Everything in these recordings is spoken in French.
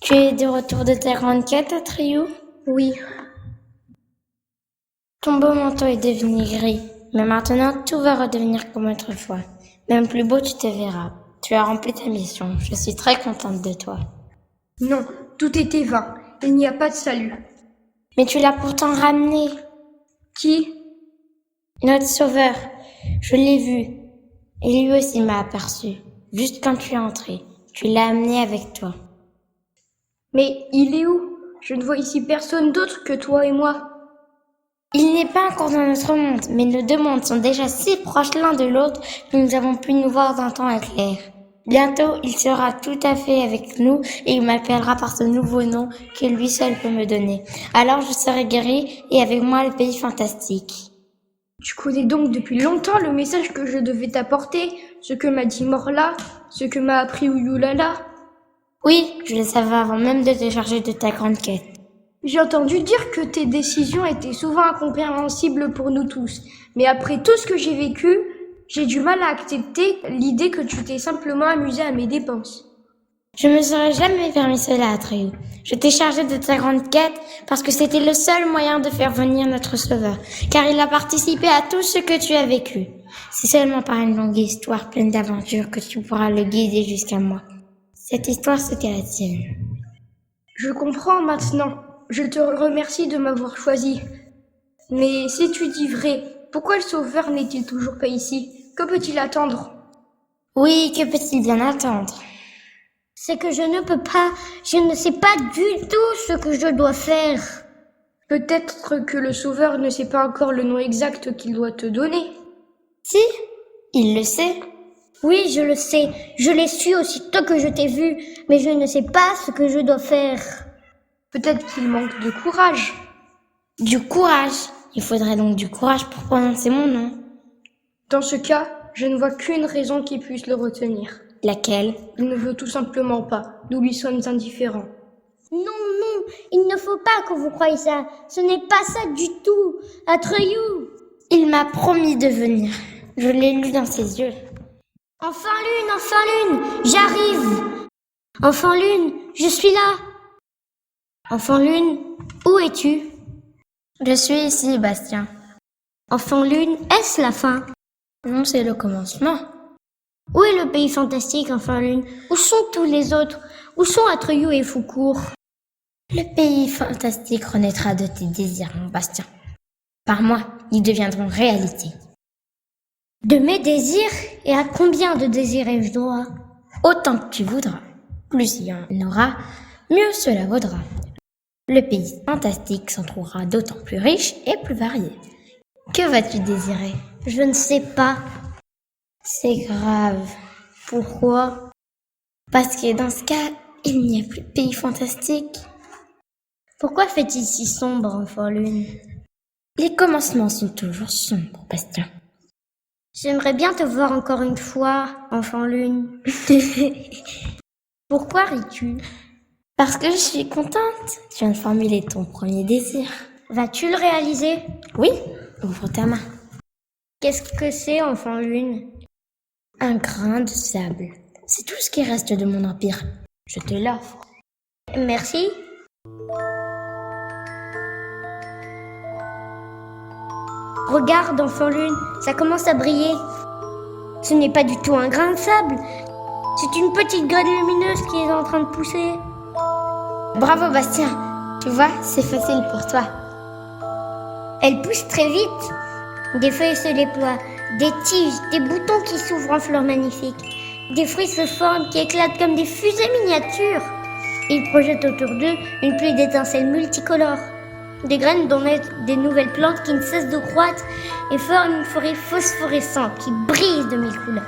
Tu es de retour de ta grande quête, Atreyu? Oui. Ton beau manteau est devenu gris, mais maintenant tout va redevenir comme autrefois. Même plus beau, tu te verras. Tu as rempli ta mission. Je suis très contente de toi. Non, tout était vain. Il n'y a pas de salut. Mais tu l'as pourtant ramené. Qui? Notre sauveur. Je l'ai vu. Et lui aussi m'a aperçu. Juste quand tu es entré. Tu l'as amené avec toi. Mais il est où? Je ne vois ici personne d'autre que toi et moi. Il n'est pas encore dans notre monde, mais nos deux mondes sont déjà si proches l'un de l'autre que nous avons pu nous voir d'un temps éclair. Bientôt, il sera tout à fait avec nous et il m'appellera par ce nouveau nom que lui seul peut me donner. Alors je serai guéri et avec moi le pays fantastique. Tu connais donc depuis longtemps le message que je devais t'apporter, ce que m'a dit Morla, ce que m'a appris Uyulala? Oui, je le savais avant même de te charger de ta grande quête. J'ai entendu dire que tes décisions étaient souvent incompréhensibles pour nous tous, mais après tout ce que j'ai vécu, j'ai du mal à accepter l'idée que tu t'es simplement amusé à mes dépenses. Je me serais jamais permis cela, Atreyu. Je t'ai chargé de ta grande quête parce que c'était le seul moyen de faire venir notre sauveur, car il a participé à tout ce que tu as vécu. C'est seulement par une longue histoire pleine d'aventures que tu pourras le guider jusqu'à moi. Cette histoire, c'était la tienne. Je comprends maintenant. Je te remercie de m'avoir choisi. Mais si tu dis vrai, pourquoi le sauveur n'est-il toujours pas ici? Que peut-il attendre? Oui, que peut-il bien attendre? C'est que je ne peux pas, je ne sais pas du tout ce que je dois faire. Peut-être que le sauveur ne sait pas encore le nom exact qu'il doit te donner. Si, il le sait. Oui, je le sais. Je l'ai su aussitôt que je t'ai vu, mais je ne sais pas ce que je dois faire. Peut-être qu'il manque de courage. Du courage. Il faudrait donc du courage pour prononcer mon nom. Dans ce cas, je ne vois qu'une raison qui puisse le retenir. Laquelle? Il ne veut tout simplement pas. Nous lui sommes indifférents. Non, non, il ne faut pas que vous croyiez ça. Ce n'est pas ça du tout. Atreyu. Il m'a promis de venir. Je l'ai lu dans ses yeux. Enfant lune, j'arrive. Enfant lune, je suis là. Enfant lune, où es-tu? Je suis ici, Bastien. Enfant lune, est-ce la fin? Non, c'est le commencement. Où est le pays fantastique, enfant lune? Où sont tous les autres? Où sont Atreyu et Foucourt? Le pays fantastique renaîtra de tes désirs, mon Bastien. Par moi, ils deviendront réalité. De mes désirs? Et à combien de désirs ai-je droit? Autant que tu voudras. Plus il y en aura, mieux cela vaudra. Le pays fantastique s'en trouvera d'autant plus riche et plus varié. Que vas-tu désirer? Je ne sais pas. C'est grave. Pourquoi? Parce que dans ce cas, il n'y a plus de pays fantastique. Pourquoi fait-il si sombre, enfant lune? Les commencements sont toujours sombres, Bastien. J'aimerais bien te voir encore une fois, enfant lune. Pourquoi ris-tu? Parce que je suis contente. Tu viens de formuler ton premier désir. Vas-tu le réaliser? Oui, ouvre ta main. Qu'est-ce que c'est, enfant lune? Un grain de sable. C'est tout ce qui reste de mon empire. Je te l'offre. Merci. Regarde, enfant lune, ça commence à briller. Ce n'est pas du tout un grain de sable. C'est une petite graine lumineuse qui est en train de pousser. Bravo, Bastien. Tu vois, c'est facile pour toi. Elle pousse très vite. Des feuilles se déploient, des tiges, des boutons qui s'ouvrent en fleurs magnifiques. Des fruits se forment qui éclatent comme des fusées miniatures. Ils projettent autour d'eux une pluie d'étincelles multicolores. Des graines dont naissent des nouvelles plantes qui ne cessent de croître et forment une forêt phosphorescente qui brille de mille couleurs.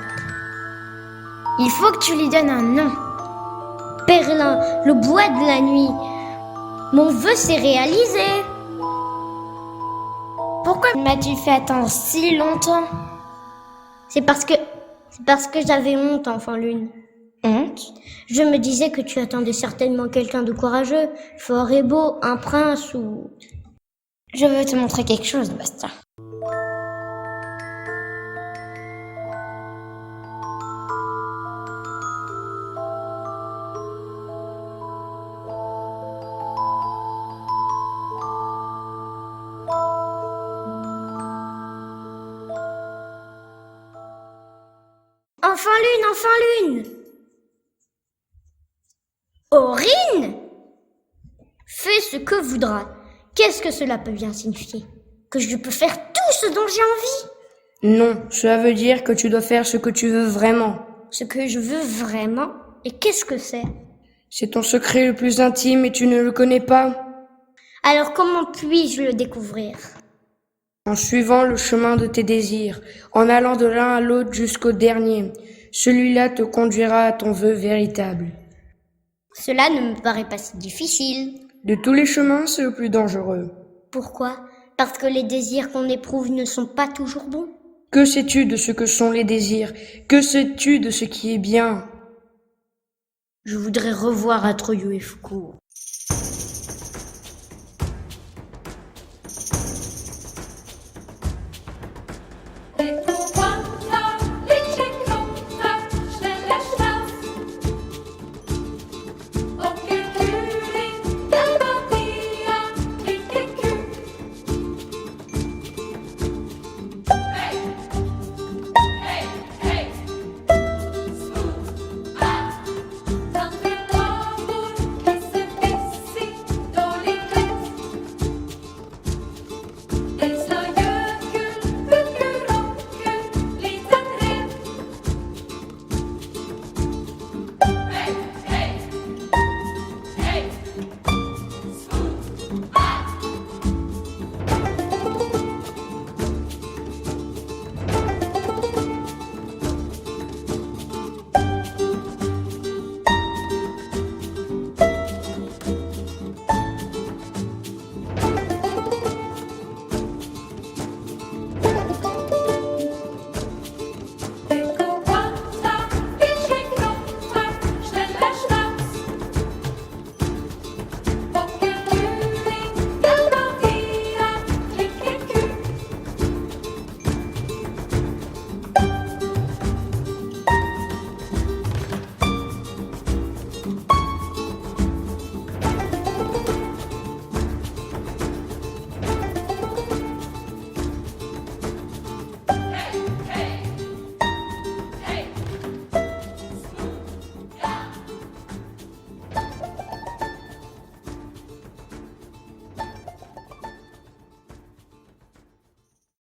Il faut que tu lui donnes un nom. Perlin, le bois de la nuit. Mon vœu s'est réalisé. Pourquoi m'as-tu fait attendre si longtemps? C'est parce que j'avais honte, enfant lune. Honte? Je me disais que tu attendais certainement quelqu'un de courageux, fort et beau, un prince ou... Je veux te montrer quelque chose, Bastien. Enfant lune. Aurine, fais ce que voudras. Qu'est-ce que cela peut bien signifier? Que je peux faire tout ce dont j'ai envie? Non, cela veut dire que tu dois faire ce que tu veux vraiment. Ce que je veux vraiment? Et qu'est-ce que c'est? C'est ton secret le plus intime et tu ne le connais pas. Alors comment puis-je le découvrir? En suivant le chemin de tes désirs, en allant de l'un à l'autre jusqu'au dernier. Celui-là te conduira à ton vœu véritable. Cela ne me paraît pas si difficile. De tous les chemins, c'est le plus dangereux. Pourquoi? Parce que les désirs qu'on éprouve ne sont pas toujours bons. Que sais-tu de ce que sont les désirs? Que sais-tu de ce qui est bien? Je voudrais revoir Atreyu et Foucault.